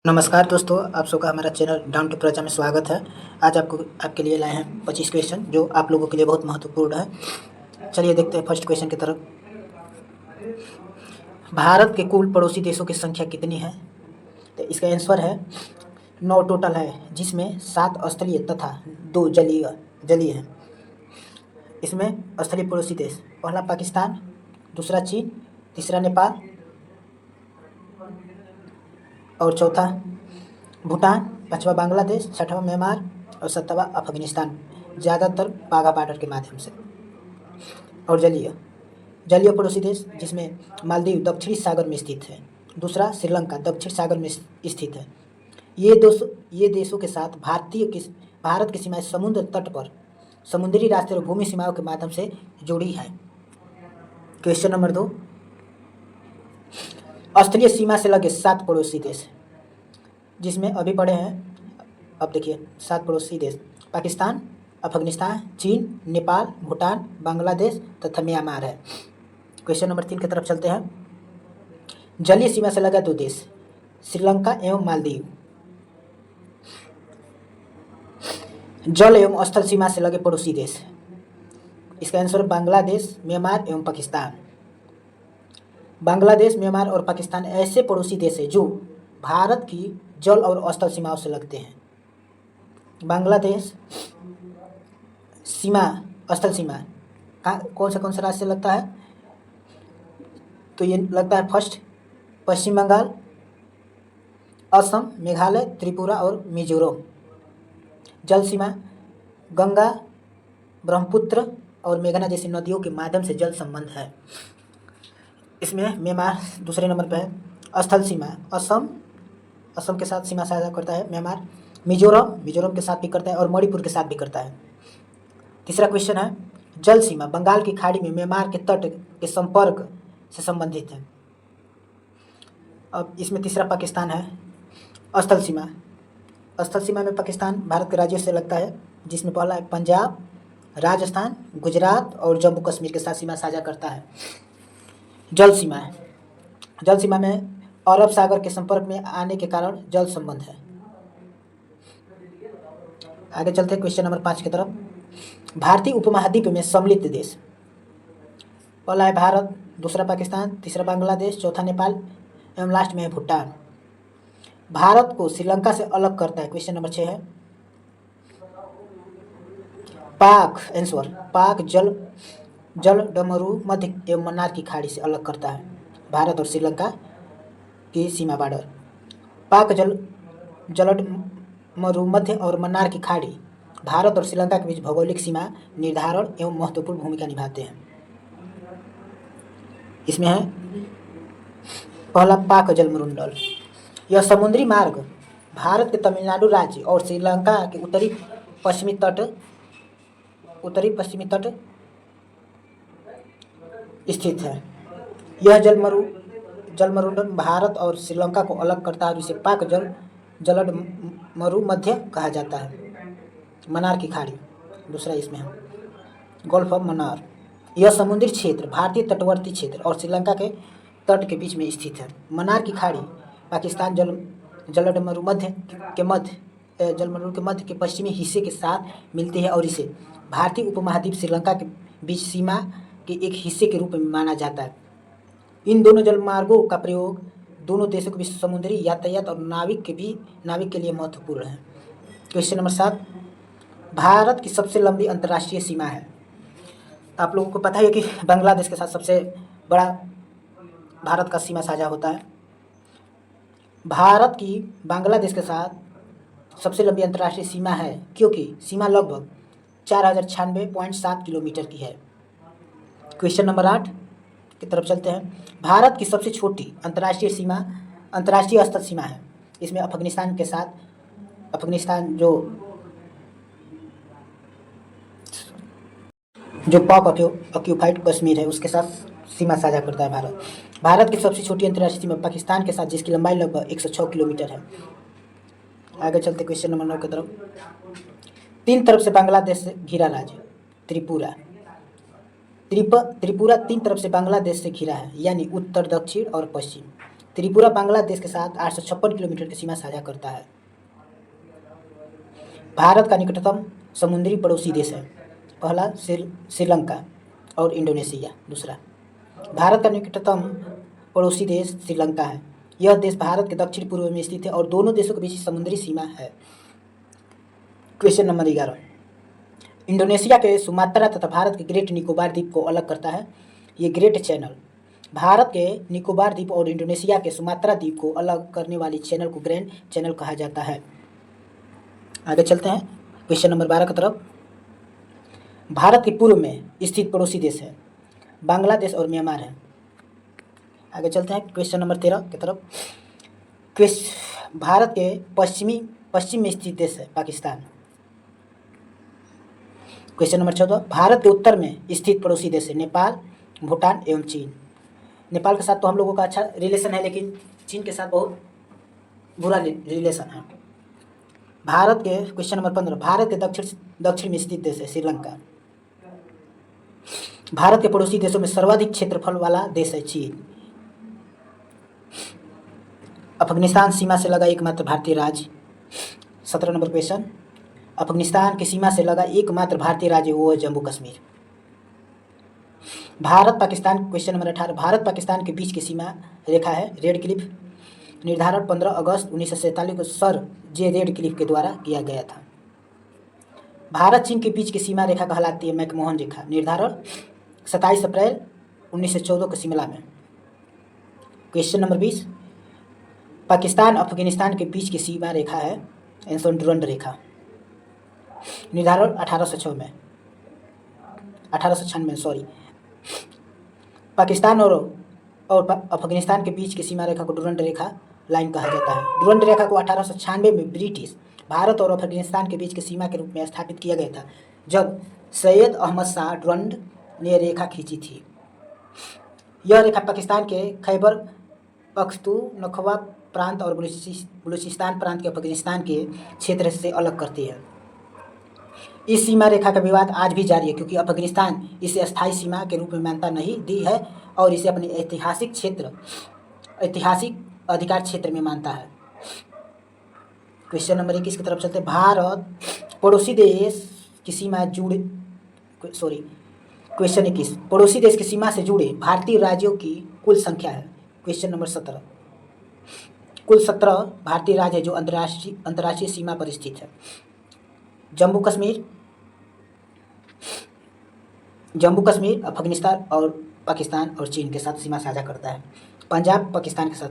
नमस्कार दोस्तों, आप सबका हमारा चैनल डाउन टू प्रजा में स्वागत है। आज आपके लिए लाए हैं 25 क्वेश्चन जो आप लोगों के लिए बहुत महत्वपूर्ण है। चलिए देखते हैं फर्स्ट क्वेश्चन की तरफ। भारत के कुल पड़ोसी देशों की संख्या कितनी है? तो इसका आंसर है 9 टोटल है, जिसमें 7 स्थलीय तथा 2 जलीय हैं। इसमें स्थलीय पड़ोसी देश पहला पाकिस्तान, दूसरा चीन, तीसरा नेपाल और चौथा भूटान, पाँचवा बांग्लादेश, छठवां म्यांमार और सातवां अफगानिस्तान, ज़्यादातर वाघा बॉर्डर के माध्यम से। और जलीय पड़ोसी देश जिसमें मालदीव दक्षिणी सागर में स्थित है, दूसरा श्रीलंका दक्षिण सागर में स्थित है। ये देशों के साथ भारत की सीमाएं समुद्र तट पर समुद्री रास्ते और भूमि सीमाओं के माध्यम से जुड़ी है। क्वेश्चन नंबर 2, स्थलीय सीमा से लगे 7 पड़ोसी देश, जिसमें अभी पढ़े हैं। अब देखिए 7 पड़ोसी देश पाकिस्तान, अफगानिस्तान, चीन, नेपाल, भूटान, बांग्लादेश तथा म्यांमार है। क्वेश्चन नंबर 3 की तरफ चलते हैं। जलीय सीमा से लगा 2 देश, श्रीलंका एवं मालदीव। जल एवं स्थल सीमा से लगे पड़ोसी देश, इसका आंसर बांग्लादेश, म्यांमार एवं पाकिस्तान। बांग्लादेश, म्यांमार और पाकिस्तान ऐसे पड़ोसी देश हैं जो भारत की जल और स्थल सीमाओं से लगते हैं। बांग्लादेश स्थल सीमा कौन सा राज्य से लगता है? तो ये लगता है फर्स्ट पश्चिम बंगाल, असम, मेघालय, त्रिपुरा और मिजोरम। जल सीमा गंगा, ब्रह्मपुत्र और मेघना जैसी नदियों के माध्यम से जल संबंध है। इसमें म्यांमार दूसरे नंबर पर है। स्थल सीमा असम के साथ सीमा साझा करता है म्यांमार, मिजोरम के साथ भी करता है और मणिपुर के साथ भी करता है। तीसरा क्वेश्चन है, जल सीमा बंगाल की खाड़ी में म्यांमार के तट के संपर्क से संबंधित है। अब इसमें तीसरा पाकिस्तान है। स्थल सीमा में पाकिस्तान भारत के राज्यों से लगता है, जिसमें पहला है पंजाब, राजस्थान, गुजरात और जम्मू कश्मीर के साथ सीमा साझा करता है। जल सीमा में अरब सागर के संपर्क में आने के कारण जल संबंध है। आगे चलते हैं क्वेश्चन नंबर 5 की तरफ। भारतीय उपमहाद्वीप में सम्मिलित देश, पहला है भारत, दूसरा पाकिस्तान, तीसरा बांग्लादेश, चौथा नेपाल एवं लास्ट में है भूटान। भारत को श्रीलंका से अलग करता है। क्वेश्चन नंबर 6 है पाक जलडमरू मध्य एवं मन्नार की खाड़ी से अलग करता है भारत और श्रीलंका की सीमा बॉर्डर। पाक जलडमरू मध्य और मन्नार की खाड़ी भारत और श्रीलंका के बीच भौगोलिक सीमा निर्धारण एवं महत्वपूर्ण भूमिका निभाते हैं। इसमें है पहला पाक जलमंडल, यह समुद्री मार्ग भारत के तमिलनाडु राज्य और श्रीलंका के उत्तरी पश्चिमी तट स्थित है। यह जलमंडल भारत और श्रीलंका को अलग करता है और इसे पाक जलड मध्य कहा जाता है। मन्नार की खाड़ी दूसरा इसमें है गल्फ ऑफ मन्नार, यह समुद्री क्षेत्र भारतीय तटवर्ती क्षेत्र और श्रीलंका के तट के बीच में स्थित है। मन्नार की खाड़ी पाकिस्तान जलडमरू के मध्य के पश्चिमी हिस्से के साथ मिलती है और इसे भारतीय उपमहाद्वीप श्रीलंका के बीच सीमा के एक हिस्से के रूप में माना जाता है। इन दोनों जलमार्गों का प्रयोग दोनों देशों के बीच समुद्री यातायात और नाविक के लिए महत्वपूर्ण है। क्वेश्चन नंबर 7, भारत की सबसे लंबी अंतर्राष्ट्रीय सीमा है। आप लोगों को पता है कि बांग्लादेश के साथ सबसे बड़ा भारत का सीमा साझा होता है। भारत की बांग्लादेश के साथ सबसे लंबी अंतर्राष्ट्रीय सीमा है क्योंकि सीमा लगभग 4096.7 किलोमीटर की है। क्वेश्चन नंबर 8 की तरफ चलते हैं। भारत की सबसे छोटी अंतर्राष्ट्रीय स्थल सीमा है। इसमें अफगानिस्तान जो पाक ऑक्यूपाइड कश्मीर है उसके साथ सीमा साझा करता है भारत की सबसे छोटी अंतर्राष्ट्रीय सीमा पाकिस्तान के साथ, जिसकी लंबाई लगभग 106 किलोमीटर है। आगे चलते क्वेश्चन नंबर 9 की तरफ। 3 तरफ से बांग्लादेश से घिरा राज्य त्रिपुरा 3 तरफ से बांग्लादेश से घिरा है, यानी उत्तर, दक्षिण और पश्चिम। त्रिपुरा बांग्लादेश के साथ 856 किलोमीटर की सीमा साझा करता है। भारत का निकटतम समुद्री पड़ोसी देश है। पहला श्रीलंका और इंडोनेशिया। दूसरा, भारत का निकटतम पड़ोसी देश श्रीलंका है। यह देश भारत के दक्षिण पूर्व में स्थित है और दोनों देशों के बीच समुद्री सीमा है। क्वेश्चन नंबर 11, इंडोनेशिया के सुमात्रा तथा भारत के ग्रेट निकोबार द्वीप को अलग करता है ये ग्रेट चैनल। भारत के निकोबार द्वीप और इंडोनेशिया के सुमात्रा द्वीप को अलग करने वाली चैनल को ग्रैंड चैनल कहा जाता है। आगे चलते हैं क्वेश्चन नंबर 12 की तरफ। भारत के पूर्व में स्थित पड़ोसी देश है बांग्लादेश और म्यांमार है। आगे चलते हैं क्वेश्चन नंबर 13 की तरफ। भारत के पश्चिम में स्थित देश है पाकिस्तान। क्वेश्चन नंबर 14, भारत के उत्तर में स्थित पड़ोसी देश है नेपाल, भूटान एवं चीन। नेपाल के साथ तो हम लोगों का अच्छा रिलेशन है, लेकिन चीन के साथ बहुत बुरा रिलेशन है। भारत के क्वेश्चन नंबर 15, भारत के दक्षिण में स्थित देश है श्रीलंका। भारत के पड़ोसी देशों में सर्वाधिक क्षेत्रफल वाला देश है चीन। अफगानिस्तान सीमा से लगा एकमात्र भारतीय राज्य। 17 नंबर क्वेश्चन, अफगानिस्तान की सीमा से लगा एकमात्र भारतीय राज्य वो है जम्मू कश्मीर। भारत पाकिस्तान क्वेश्चन नंबर 18, भारत पाकिस्तान के बीच की सीमा रेखा है रेड क्लिफ। निर्धारण 15 अगस्त 1947 को सर जे रेड क्लिफ के द्वारा किया गया था। भारत चीन के बीच की सीमा रेखा कहलाती है मैकमोहन रेखा। निर्धारण 27 अप्रैल 1914 को शिमला में। क्वेश्चन नंबर 20, पाकिस्तान अफगानिस्तान के बीच की सीमा रेखा है एंसन-डुरंड रेखा। निर्धारण 1896 पाकिस्तान और अफगानिस्तान के बीच की सीमा रेखा को डुरंड रेखा लाइन कहा जाता है। डुरंड रेखा को 1896 में ब्रिटिश भारत और अफगानिस्तान के बीच की सीमा के रूप में स्थापित किया गया था, जब सैयद अहमद शाह डुरंड ने रेखा खींची थी। यह रेखा पाकिस्तान के खैबर पख्तूनख्वा प्रांत और बलूचिस्तान प्रांत के अफगानिस्तान के क्षेत्र से अलग करती है। इस सीमा रेखा का विवाद आज भी जारी है, क्योंकि अफगानिस्तान इसे अस्थायी सीमा के रूप में मान्यता नहीं दी है और इसे अपने ऐतिहासिक अधिकार क्षेत्र में मानता है। क्वेश्चन नंबर 21 की तरफ चलते हैं। भारत पड़ोसी देश की सीमा क्वेश्चन 21, पड़ोसी देश की सीमा से जुड़े भारतीय राज्यों की कुल संख्या है। क्वेश्चन नंबर 17, कुल 17 भारतीय राज्य है जो अंतर्राष्ट्रीय सीमा पर स्थित है। जम्मू कश्मीर अफगानिस्तान और पाकिस्तान और चीन के साथ सीमा साझा करता है। पंजाब पाकिस्तान के साथ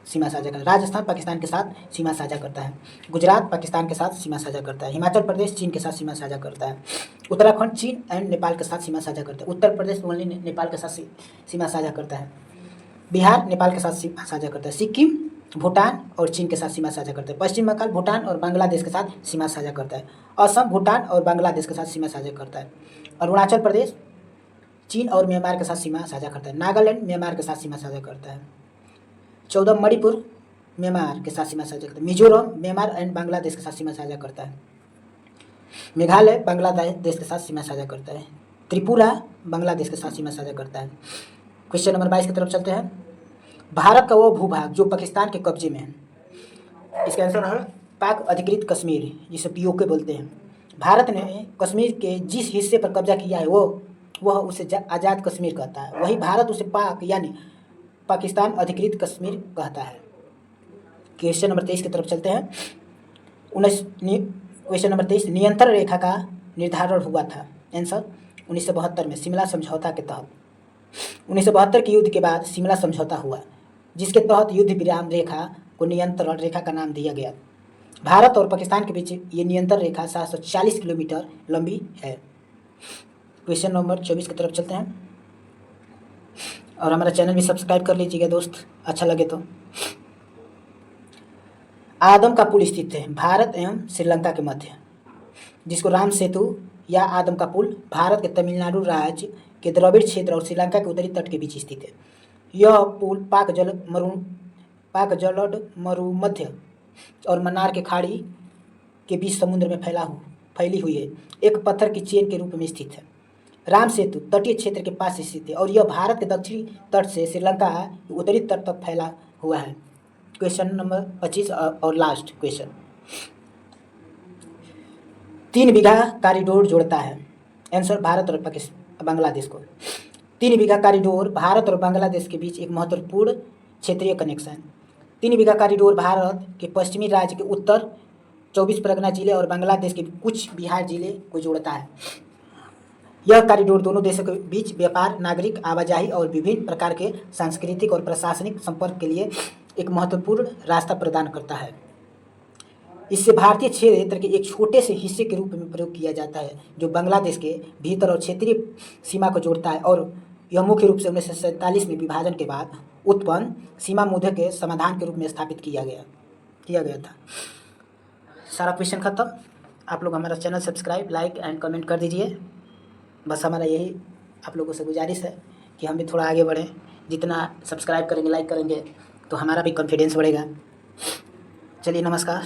सीमा साझा करता है। राजस्थान पाकिस्तान के साथ सीमा साझा करता है। गुजरात पाकिस्तान के साथ सीमा साझा करता है। हिमाचल प्रदेश चीन के साथ सीमा साझा करता है। उत्तराखंड चीन एंड नेपाल के साथ सीमा साझा करता है। उत्तर प्रदेश ओनली नेपाल के साथ सीमा साझा करता है। बिहार नेपाल के साथ सीमा साझा करता है। सिक्किम भूटान और चीन के साथ सीमा साझा करता है। पश्चिम बंगाल भूटान और बांग्लादेश के साथ सीमा साझा करता है। असम भूटान और बांग्लादेश के साथ सीमा साझा करता है। अरुणाचल प्रदेश चीन और म्यांमार के साथ सीमा साझा करता है। नागालैंड म्यांमार के साथ सीमा साझा करता है। 14 मणिपुर म्यांमार के साथ सीमा साझा करता है। मिजोरम म्यांमार एंड बांग्लादेश के साथ सीमा साझा करता है। मेघालय बांग्लादेश के साथ सीमा साझा करता है। त्रिपुरा बांग्लादेश के साथ सीमा साझा करता है। क्वेश्चन नंबर 22 की तरफ चलते हैं। भारत का वो भूभाग जो पाकिस्तान के कब्जे में है, इसका आंसर है पाक अधिकृत कश्मीर, जिसे पीओके बोलते हैं। भारत ने कश्मीर के जिस हिस्से पर कब्जा किया है वह उसे आज़ाद कश्मीर कहता है। वही भारत उसे पाक यानी पाकिस्तान अधिकृत कश्मीर कहता है। क्वेश्चन नंबर 23 की तरफ चलते हैं। क्वेश्चन नंबर 23, नियंत्रण रेखा का निर्धारण हुआ था। आंसर 1972 में शिमला समझौता के तहत। 1972 के युद्ध के बाद शिमला समझौता हुआ, जिसके तहत युद्ध विराम रेखा को नियंत्रण रेखा का नाम दिया गया। भारत और पाकिस्तान के बीच ये नियंत्रण रेखा 740 किलोमीटर लंबी है। क्वेश्चन नंबर 24 की तरफ चलते हैं और हमारा चैनल भी सब्सक्राइब कर लीजिएगा दोस्त, अच्छा लगे तो। आदम का पुल स्थित है भारत एवं श्रीलंका के मध्य, जिसको राम सेतु या आदम का पुल भारत के तमिलनाडु राज्य के द्रविड़ क्षेत्र और श्रीलंका के उत्तरी तट के बीच स्थित है। यह पुल पाक जलड मरुमध्य और मन्नार के खाड़ी के बीच समुद्र में फैली हुई है, एक पत्थर की चेन के रूप में स्थित है। राम सेतु तटीय क्षेत्र के पास स्थित है और यह भारत के दक्षिणी तट से श्रीलंका के उत्तरी तट तक हुआ है। क्वेश्चन नंबर 25 और लास्ट क्वेश्चन। 3 बीघा कॉरिडोर जोड़ता है। आंसर भारत और बांग्लादेश को। 3 बीघा कॉरिडोर भारत और बांग्लादेश के बीच एक महत्वपूर्ण क्षेत्रीय कनेक्शन। 3 बीघा कॉरिडोर भारत के पश्चिमी राज्य के उत्तर 24 परगना जिले और बांग्लादेश के कुछ बिहार जिले को जोड़ता है। यह कॉरिडोर दोनों देशों के बीच व्यापार, नागरिक आवाजाही और विभिन्न प्रकार के सांस्कृतिक और प्रशासनिक संपर्क के लिए एक महत्वपूर्ण रास्ता प्रदान करता है। इससे भारतीय क्षेत्र के एक छोटे से हिस्से के रूप में प्रयोग किया जाता है, जो बांग्लादेश के भीतर और क्षेत्रीय सीमा को जोड़ता है, और यह मुख्य रूप से 1947 में विभाजन के बाद उत्पन्न सीमा मुद्दे के समाधान के रूप में स्थापित किया गया था। सारा क्वेश्चन खत्म। आप लोग हमारा channel subscribe, like and comment कर दीजिए। बस हमारा यही आप लोगों से गुजारिश है कि हम भी थोड़ा आगे बढ़ें। जितना सब्सक्राइब करेंगे, लाइक करेंगे, तो हमारा भी कॉन्फिडेंस बढ़ेगा। चलिए, नमस्कार।